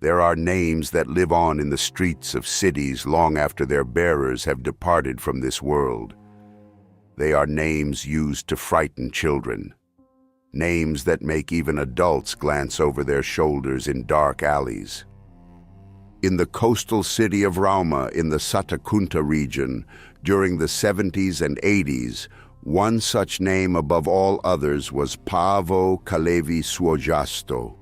There are names that live on in the streets of cities long after their bearers have departed from this world. They are names used to frighten children. Names that make even adults glance over their shoulders in dark alleys. In the coastal city of Rauma in the Satakunta region, during the 70s and 80s, one such name above all others was Paavo Kalevi Suojasto.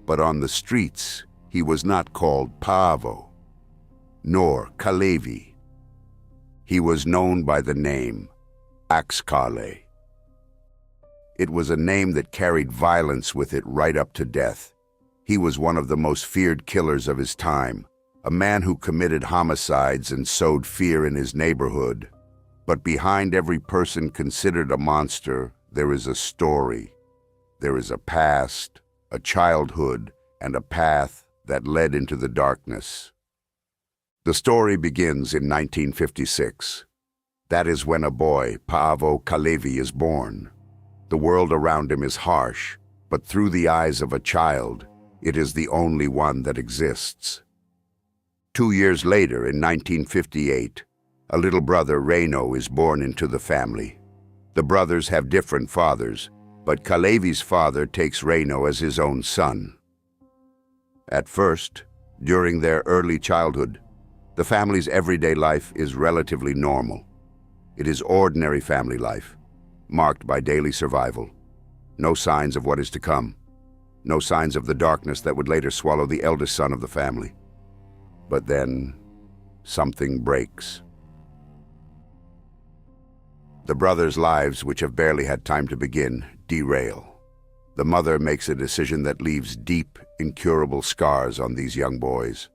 But on the streets, he was not called Paavo, nor Kalevi. He was known by the name Axkale. It was a name that carried violence with it right up to death. He was one of the most feared killers of his time, a man who committed homicides and sowed fear in his neighborhood. But behind every person considered a monster, there is a story. There is a past, a childhood, and a path that led into the darkness. The story begins in 1956. That is when a boy, Paavo Kalevi, is born. The world around him is harsh, but through the eyes of a child, it is the only one that exists. 2 years later, in 1958, a little brother, Reino, is born into the family. The brothers have different fathers, but Kalevi's father takes Reino as his own son. At first, during their early childhood, the family's everyday life is relatively normal. It is ordinary family life, marked by daily survival. No signs of what is to come. No signs of the darkness that would later swallow the eldest son of the family. But then, something breaks. The brothers' lives, which have barely had time to begin, derail. The mother makes a decision that leaves deep, incurable scars on these young boys.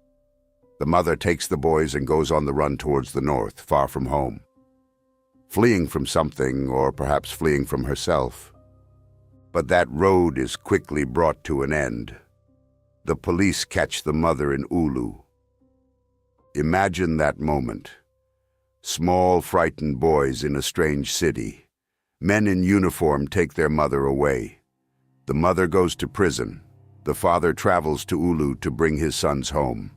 The mother takes the boys and goes on the run towards the north, far from home. Fleeing from something, or perhaps fleeing from herself. But that road is quickly brought to an end. The police catch the mother in Oulu. Imagine that moment. Small, frightened boys in a strange city. Men in uniform take their mother away. The mother goes to prison. The father travels to Oulu to bring his sons home.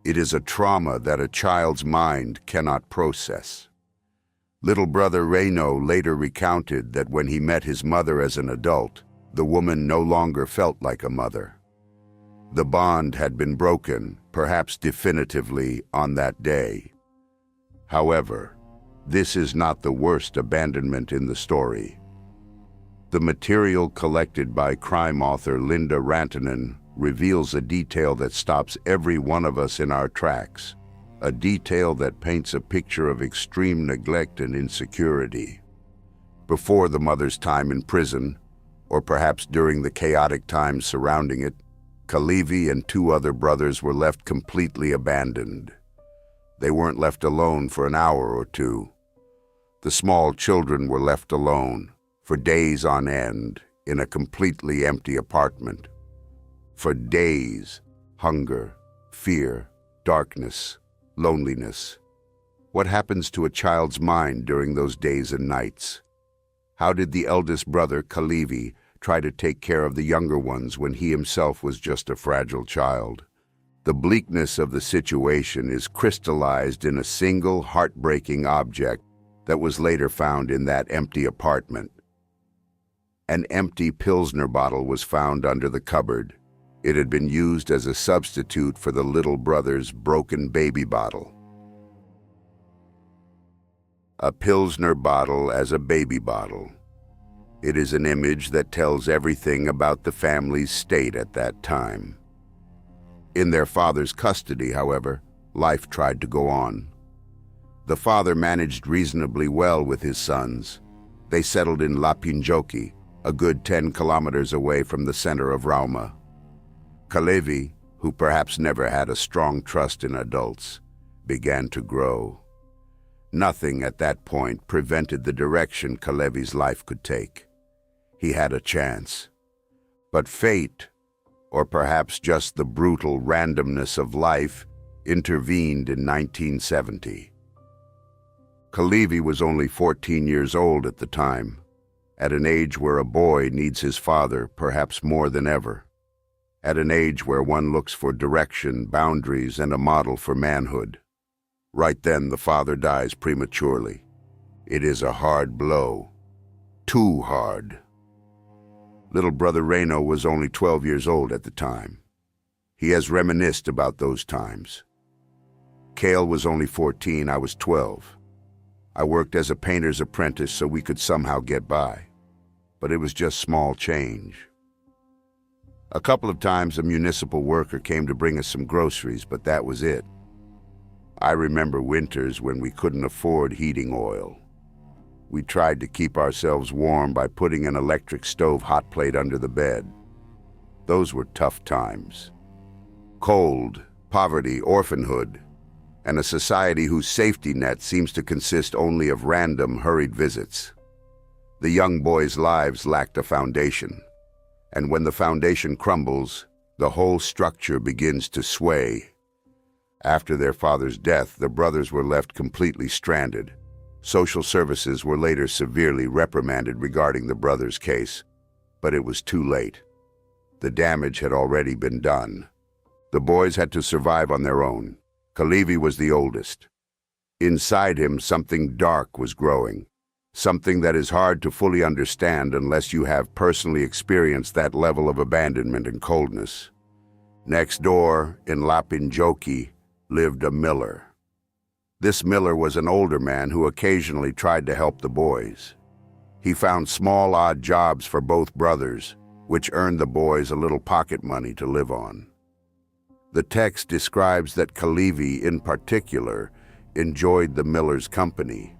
It is a trauma that a child's mind cannot process. Little brother Reino later recounted that when he met his mother as an adult, the woman no longer felt like a mother. The bond had been broken, perhaps definitively, on that day. However, this is not the worst abandonment in the story. The material collected by crime author Linda Rantanen reveals a detail that stops every one of us in our tracks, a detail that paints a picture of extreme neglect and insecurity. Before the mother's time in prison, or perhaps during the chaotic times surrounding it, Kalevi and 2 other brothers were left completely abandoned. They weren't left alone for an hour or 2. The small children were left alone, for days on end, in a completely empty apartment. For days, hunger, fear, darkness, loneliness. What happens to a child's mind during those days and nights? How did the eldest brother, Kalevi, try to take care of the younger ones when he himself was just a fragile child? The bleakness of the situation is crystallized in a single heartbreaking object that was later found in that empty apartment. An empty Pilsner bottle was found under the cupboard. It had been used as a substitute for the little brother's broken baby bottle. A Pilsner bottle as a baby bottle. It is an image that tells everything about the family's state at that time. In their father's custody, however, life tried to go on. The father managed reasonably well with his sons. They settled in Lapinjoki, a good 10 kilometers away from the center of Rauma. Kalevi, who perhaps never had a strong trust in adults, began to grow. Nothing at that point prevented the direction Kalevi's life could take. He had a chance. But fate, or perhaps just the brutal randomness of life, intervened in 1970. Kalevi was only 14 years old at the time, at an age where a boy needs his father perhaps more than ever. at an age where one looks for direction, boundaries, and a model for manhood. Right then, the father dies prematurely. It is a hard blow. Too hard. Little brother Reno was only 12 years old at the time. He has reminisced about those times. Cale was only 14, I was 12. I worked as a painter's apprentice so we could somehow get by. But it was just small change. A couple of times a municipal worker came to bring us some groceries, but that was it. I remember winters when we couldn't afford heating oil. We tried to keep ourselves warm by putting an electric stove hot plate under the bed. Those were tough times. Cold, poverty, orphanhood, and a society whose safety net seems to consist only of random, hurried visits. The young boys' lives lacked a foundation, and when the foundation crumbles, the whole structure begins to sway. After their father's death, the brothers were left completely stranded. Social services were later severely reprimanded regarding the brothers' case, but it was too late. The damage had already been done. The boys had to survive on their own. Kalevi was the oldest. Inside him, something dark was growing, something that is hard to fully understand unless you have personally experienced that level of abandonment and coldness. Next door, in Lapinjoki, lived a miller. This miller was an older man who occasionally tried to help the boys. He found small, odd jobs for both brothers, which earned the boys a little pocket money to live on. The text describes that Kalevi, in particular, enjoyed the miller's company.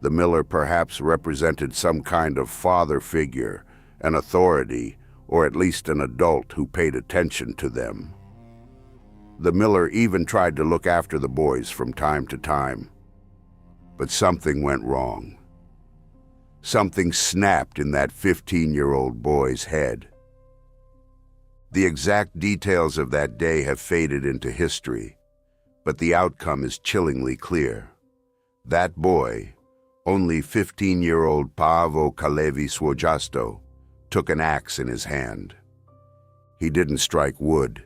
The miller perhaps represented some kind of father figure, an authority, or at least an adult who paid attention to them. The miller even tried to look after the boys from time to time. But something went wrong. Something snapped in that 15-year-old boy's head. The exact details of that day have faded into history, but the outcome is chillingly clear. That boy, only 15-year-old Paavo Kalevi Swojasto, took an axe in his hand. He didn't strike wood.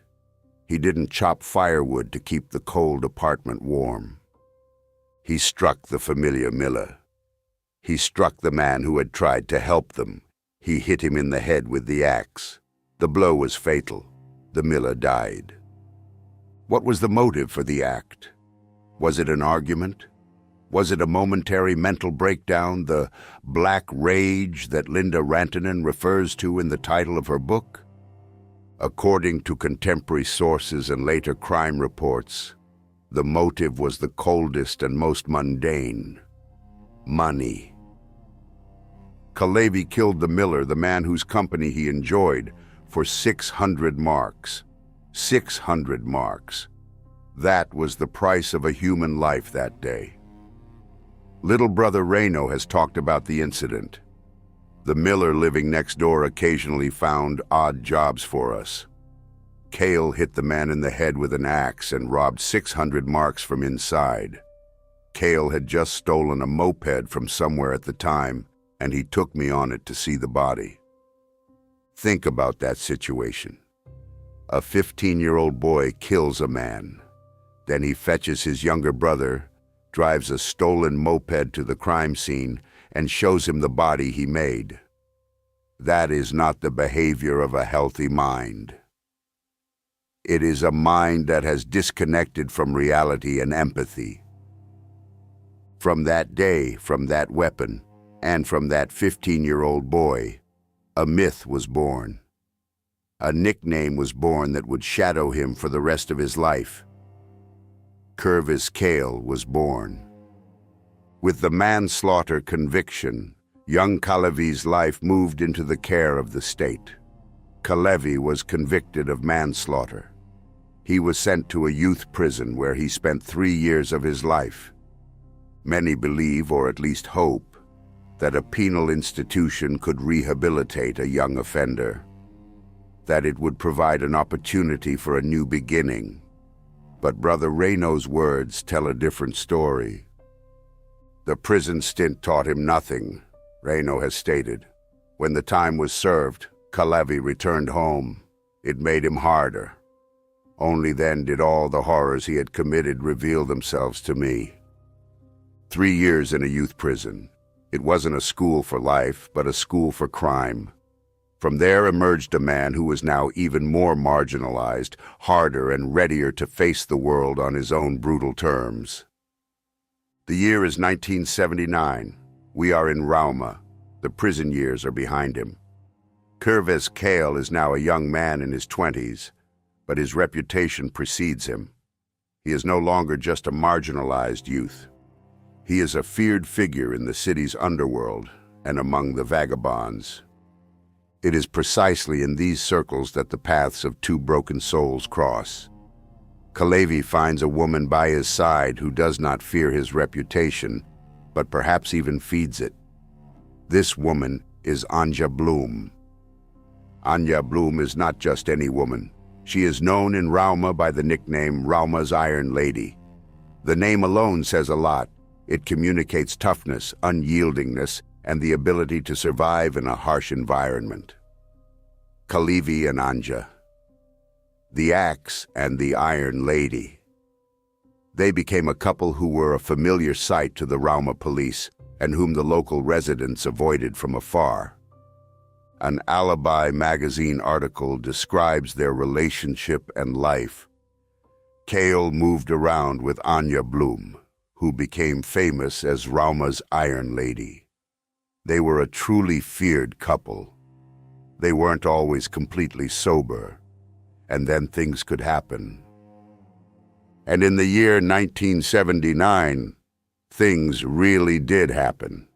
He didn't chop firewood to keep the cold apartment warm. He struck the familiar miller. He struck the man who had tried to help them. He hit him in the head with the axe. The blow was fatal. The miller died. What was the motive for the act? Was it an argument? Was it a momentary mental breakdown, the black rage that Linda Rantanen refers to in the title of her book? According to contemporary sources and later crime reports, the motive was the coldest and most mundane: money. Kalevi killed the miller, the man whose company he enjoyed, for 600 marks. 600 marks. That was the price of a human life that day. Little brother Reno has talked about the incident. The miller living next door occasionally found odd jobs for us. Cale hit the man in the head with an axe and robbed 600 marks from inside. Cale had just stolen a moped from somewhere at the time, and he took me on it to see the body. Think about that situation. A 15-year-old boy kills a man. Then he fetches his younger brother, drives a stolen moped to the crime scene, and shows him the body he made. That is not the behavior of a healthy mind. It is a mind that has disconnected from reality and empathy. From that day, from that weapon, and from that 15-year-old boy, a myth was born. A nickname was born that would shadow him for the rest of his life. Curvis Cale was born. With the manslaughter conviction, young Kalevi's life moved into the care of the state. Kalevi was convicted of manslaughter. He was sent to a youth prison where he spent 3 years of his life. Many believe, or at least hope, that a penal institution could rehabilitate a young offender, that it would provide an opportunity for a new beginning. But Brother Reno's words tell a different story. The prison stint taught him nothing, Reno has stated. When the time was served, Kalevi returned home. It made him harder. Only then did all the horrors he had committed reveal themselves to me. 3 years in a youth prison. It wasn't a school for life, but a school for crime. From there emerged a man who was now even more marginalized, harder and readier to face the world on his own brutal terms. The year is 1979. We are in Rauma. The prison years are behind him. Kurves Kale is now a young man in his 20s, but his reputation precedes him. He is no longer just a marginalized youth. He is a feared figure in the city's underworld and among the vagabonds. It is precisely in these circles that the paths of two broken souls cross. Kalevi finds a woman by his side who does not fear his reputation, but perhaps even feeds it. This woman is Anja Bloom. Anja Bloom is not just any woman. She is known in Rauma by the nickname Rauma's Iron Lady. The name alone says a lot. It communicates toughness, unyieldingness, and the ability to survive in a harsh environment. Kalevi and Anja. The Axe and the Iron Lady. They became a couple who were a familiar sight to the Rauma police and whom the local residents avoided from afar. An Alibi magazine article describes their relationship and life. Kale moved around with Anja Bloom, who became famous as Rauma's Iron Lady. They were a truly feared couple. They weren't always completely sober, and then things could happen. And in the year 1979, things really did happen.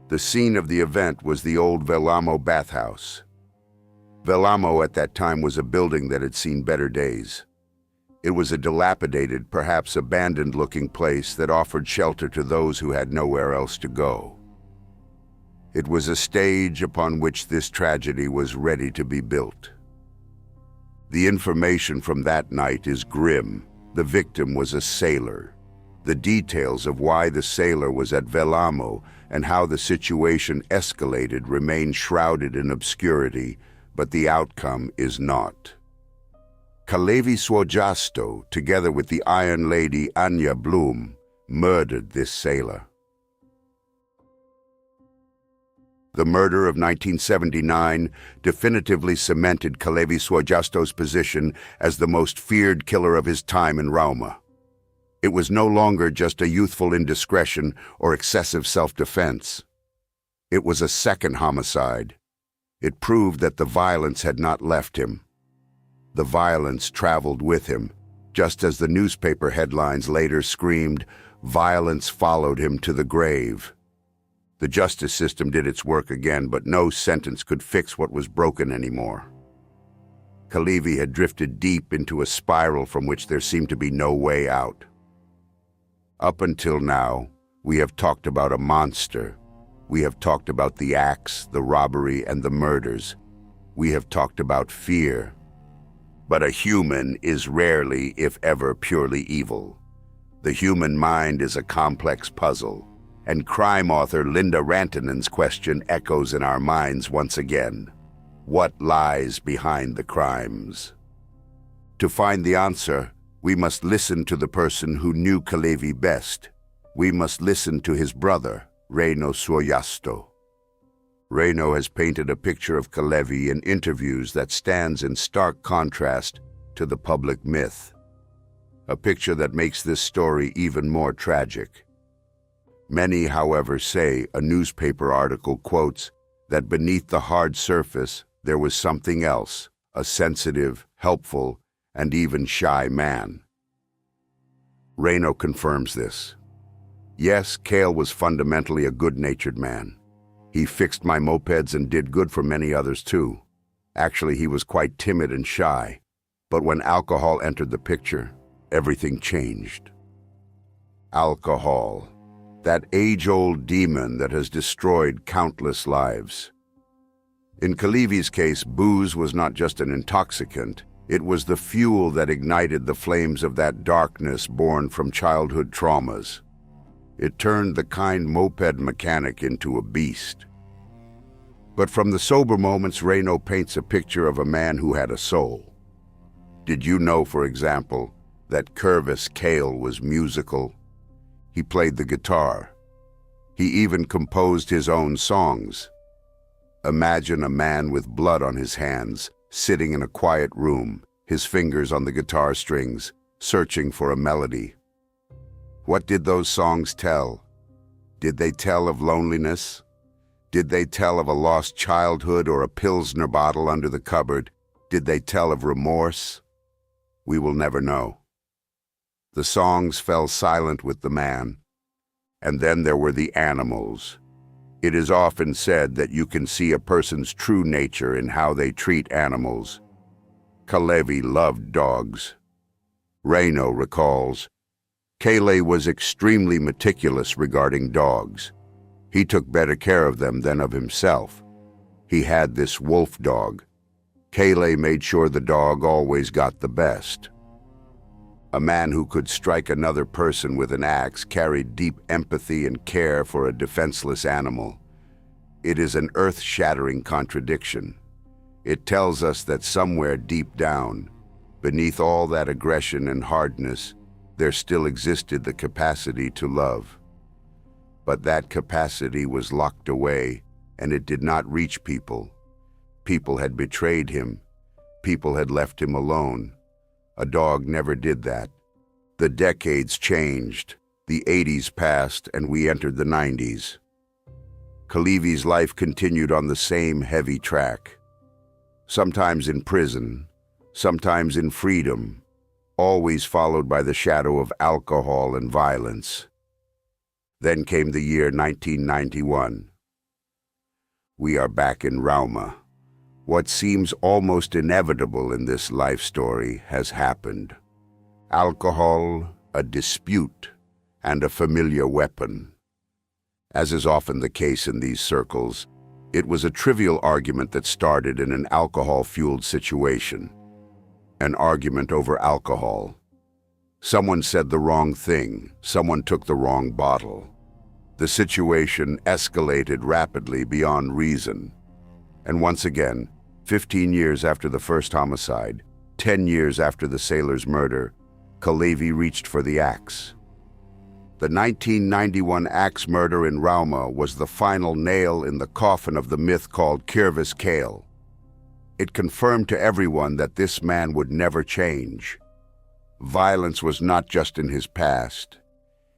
The scene of the event was the old Vellamo bathhouse. Vellamo at that time was a building that had seen better days. It was a dilapidated, perhaps abandoned-looking place that offered shelter to those who had nowhere else to go. It was a stage upon which this tragedy was ready to be built. The information from that night is grim. The victim was a sailor. The details of why the sailor was at Vellamo and how the situation escalated remain shrouded in obscurity, but the outcome is not. Kalevi Słojasto, together with the Iron Lady Anja Bloom, murdered this sailor. The murder of 1979 definitively cemented Kalevi Słojasto's position as the most feared killer of his time in Rauma. It was no longer just a youthful indiscretion or excessive self-defense. It was a second homicide. It proved that the violence had not left him. The violence traveled with him, just as the newspaper headlines later screamed, "Violence followed him to the grave." The justice system did its work again, but no sentence could fix what was broken anymore. Kalevi had drifted deep into a spiral from which there seemed to be no way out. Up until now, we have talked about a monster. We have talked about the axe, the robbery, and the murders. We have talked about fear. But a human is rarely, if ever, purely evil. The human mind is a complex puzzle, and crime author Linda Rantanen's question echoes in our minds once again. What lies behind the crimes? To find the answer, we must listen to the person who knew Kalevi best. We must listen to his brother, Reino Słojasto. Reino has painted a picture of Kalevi in interviews that stands in stark contrast to the public myth. A picture that makes this story even more tragic. Many, however, say a newspaper article quotes that beneath the hard surface there was something else, a sensitive, helpful, and even shy man. Reino confirms this. Yes, Kale was fundamentally a good-natured man. He fixed my mopeds and did good for many others too. Actually, he was quite timid and shy. But when alcohol entered the picture, everything changed. Alcohol, that age-old demon that has destroyed countless lives. In Kalevi's case, booze was not just an intoxicant. It was the fuel that ignited the flames of that darkness born from childhood traumas. It turned the kind moped mechanic into a beast. But from the sober moments, Reino paints a picture of a man who had a soul. Did you know, for example, that Curvis Cale was musical? He played the guitar. He even composed his own songs. Imagine a man with blood on his hands, sitting in a quiet room, his fingers on the guitar strings, searching for a melody. What did those songs tell? Did they tell of loneliness? Did they tell of a lost childhood or a Pilsner bottle under the cupboard? Did they tell of remorse? We will never know. The songs fell silent with the man. And then there were the animals. It is often said that you can see a person's true nature in how they treat animals. Kalevi loved dogs. Reino recalls, Kale was extremely meticulous regarding dogs. He took better care of them than of himself. He had this wolf dog. Kale made sure the dog always got the best. A man who could strike another person with an axe carried deep empathy and care for a defenseless animal. It is an earth-shattering contradiction. It tells us that somewhere deep down, beneath all that aggression and hardness, there still existed the capacity to love. But that capacity was locked away, and it did not reach people. People had betrayed him. People had left him alone. A dog never did that. The decades changed. The 80s passed, and we entered the 90s. Kalevi's life continued on the same heavy track. Sometimes in prison, sometimes in freedom, always followed by the shadow of alcohol and violence. Then came the year 1991. We are back in Rauma. What seems almost inevitable in this life story has happened. Alcohol, a dispute, and a familiar weapon. As is often the case in these circles, it was a trivial argument that started in an alcohol-fueled situation. An argument over alcohol. Someone said the wrong thing. Someone took the wrong bottle. The situation escalated rapidly beyond reason. And once again, 15 years after the first homicide, 10 years after the sailor's murder, Kalevi reached for the axe. The 1991 axe murder in Rauma was the final nail in the coffin of the myth called Curvis Cale. It confirmed to everyone that this man would never change. Violence was not just in his past.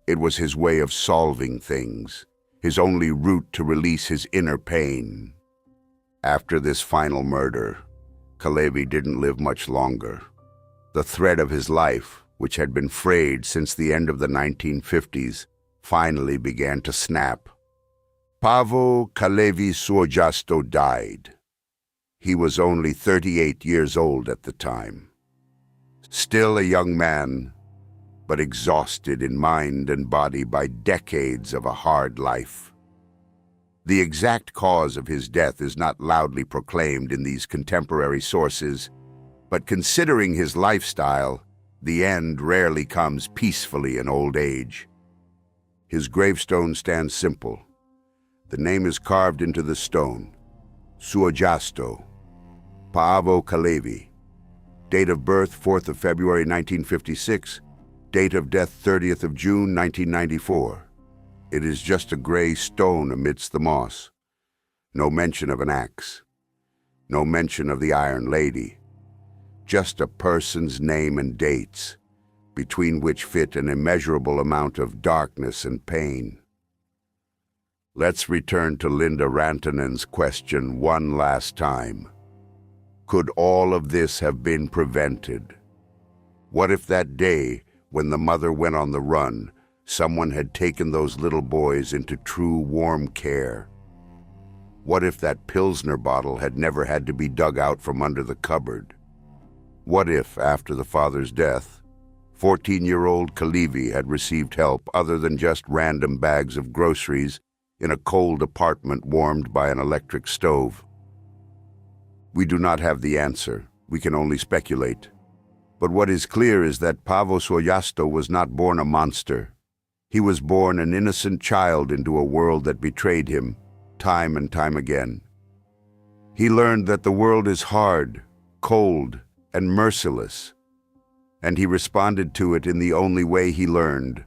It was his way of solving things, his only route to release his inner pain. After this final murder, Kalevi didn't live much longer. The thread of his life, which had been frayed since the end of the 1950s, finally began to snap. Paavo Kalevi Suojasto died. He was only 38 years old at the time. Still a young man, but exhausted in mind and body by decades of a hard life. The exact cause of his death is not loudly proclaimed in these contemporary sources, but considering his lifestyle, the end rarely comes peacefully in old age. His gravestone stands simple. The name is carved into the stone. Suojasto, Paavo Kalevi. Date of birth, 4th of February 1956. Date of death, 30th of June 1994. It is just a gray stone amidst the moss. No mention of an axe. No mention of the Iron Lady. Just a person's name and dates, between which fit an immeasurable amount of darkness and pain. Let's return to Linda Rantanen's question one last time. Could all of this have been prevented? What if that day, when the mother went on the run, someone had taken those little boys into true warm care? What if that Pilsner bottle had never had to be dug out from under the cupboard? What if, after the father's death, 14-year-old Kalevi had received help other than just random bags of groceries in a cold apartment warmed by an electric stove? We do not have the answer. We can only speculate. But what is clear is that Paavo Suojasto was not born a monster. He was born an innocent child into a world that betrayed him, time and time again. He learned that the world is hard, cold, and merciless, and he responded to it in the only way he learned,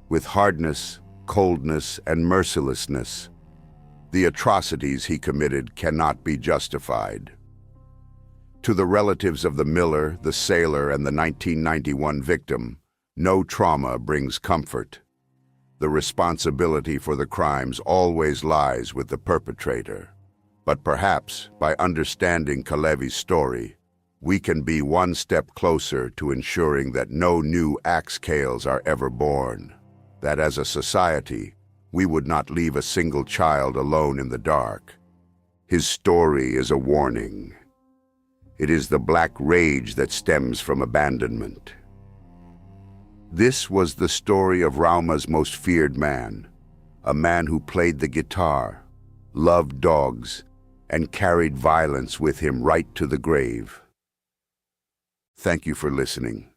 with hardness, coldness, and mercilessness. The atrocities he committed cannot be justified. To the relatives of the miller, the sailor, and the 1991 victim, no trauma brings comfort. The responsibility for the crimes always lies with the perpetrator. But perhaps, by understanding Kalevi's story, we can be one step closer to ensuring that no new axe scales are ever born, that as a society, we would not leave a single child alone in the dark. His story is a warning. It is the black rage that stems from abandonment. This was the story of Rauma's most feared man, a man who played the guitar, loved dogs, and carried violence with him right to the grave. Thank you for listening.